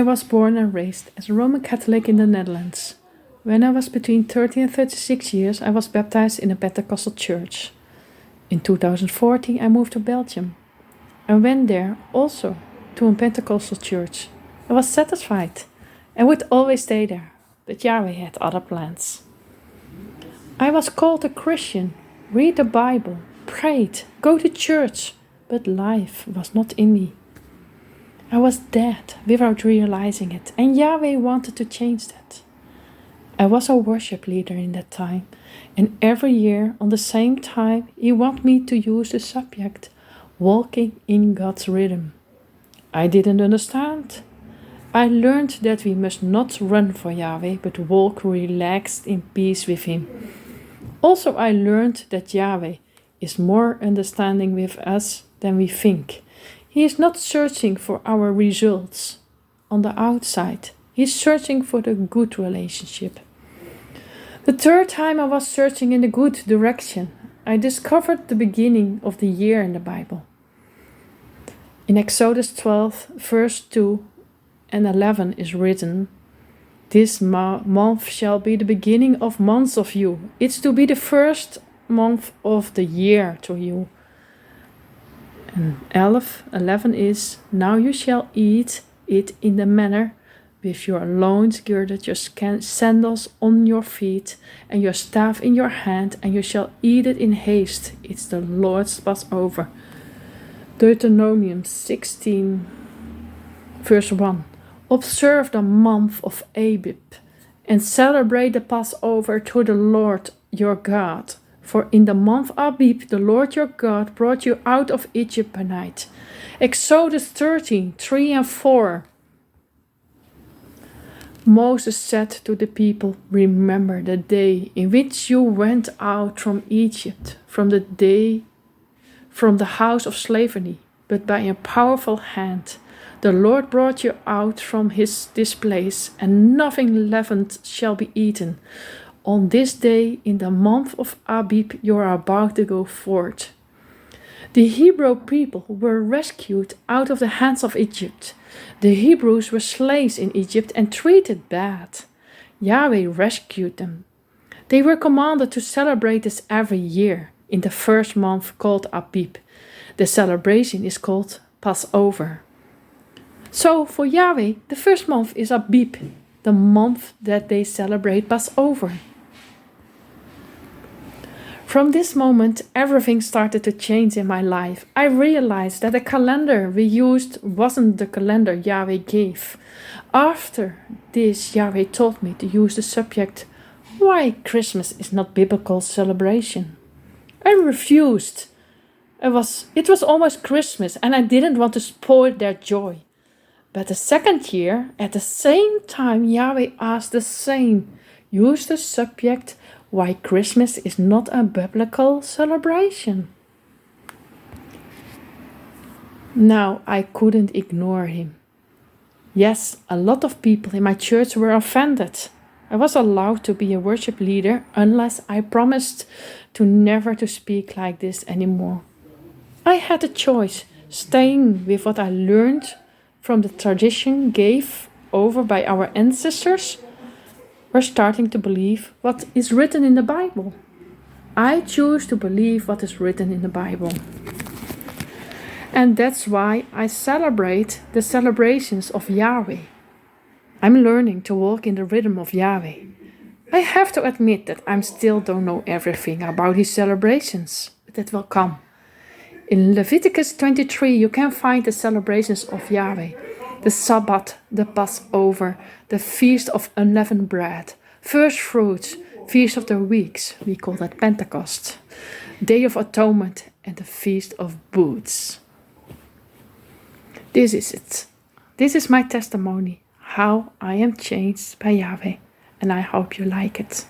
I was born and raised as a Roman Catholic in the Netherlands. When I was between 30 and 36 years, I was baptized in a Pentecostal church. In 2014, I moved to Belgium. I went there also to a Pentecostal church. I was satisfied and would always stay there, but Yahweh had other plans. I was called a Christian, read the Bible, prayed, go to church, but life was not in me. I was dead without realizing it, and Yahweh wanted to change that. I was a worship leader in that time, and every year on the same time He wanted me to use the subject, walking in God's rhythm. I didn't understand. I learned that we must not run for Yahweh, but walk relaxed in peace with Him. Also, I learned that Yahweh is more understanding with us than we think. He is not searching for our results on the outside. He is searching for the good relationship. The third time I was searching in the good direction, I discovered the beginning of the year in the Bible. In Exodus 12, verse 2 and 11 is written, "This month shall be the beginning of months of you. It's to be the first month of the year to you." And 11 is, "Now you shall eat it in the manner with your loins girded, your sandals on your feet, and your staff in your hand, and you shall eat it in haste. It's the Lord's Passover." Deuteronomy 16, verse 1. "Observe the month of Abib, and celebrate the Passover to the Lord your God. For in the month Abib, the Lord your God brought you out of Egypt by night." Exodus 13, 3 and 4. Moses said to the people, "Remember the day in which you went out from Egypt, from the house of slavery, but by a powerful hand. The Lord brought you out from this place, and nothing leavened shall be eaten. On this day, in the month of Abib, you are about to go forth." The Hebrew people were rescued out of the hands of Egypt. The Hebrews were slaves in Egypt and treated bad. Yahweh rescued them. They were commanded to celebrate this every year in the first month called Abib. The celebration is called Passover. So for Yahweh, the first month is Abib, the month that they celebrate Passover. From this moment, everything started to change in my life. I realized that the calendar we used wasn't the calendar Yahweh gave. After this, Yahweh told me to use the subject, "Why Christmas is not biblical celebration." I refused. It was almost Christmas, and I didn't want to spoil their joy. But the second year, at the same time, Yahweh asked the same. Use the subject, "Why Christmas is not a biblical celebration." Now I couldn't ignore him. Yes, a lot of people in my church were offended. I was allowed to be a worship leader unless I promised to never to speak like this anymore. I had a choice, staying with what I learned from the tradition gave over by our ancestors, or starting to believe what is written in the Bible. I choose to believe what is written in the Bible. And that's why I celebrate the celebrations of Yahweh. I'm learning to walk in the rhythm of Yahweh. I have to admit that I still don't know everything about his celebrations, but that will come. In Leviticus 23, you can find the celebrations of Yahweh. The Sabbath, the Passover, the Feast of Unleavened Bread, First Fruits, Feast of the Weeks, we call that Pentecost, Day of Atonement, and the Feast of Booths. This is it. This is my testimony, how I am changed by Yahweh, and I hope you like it.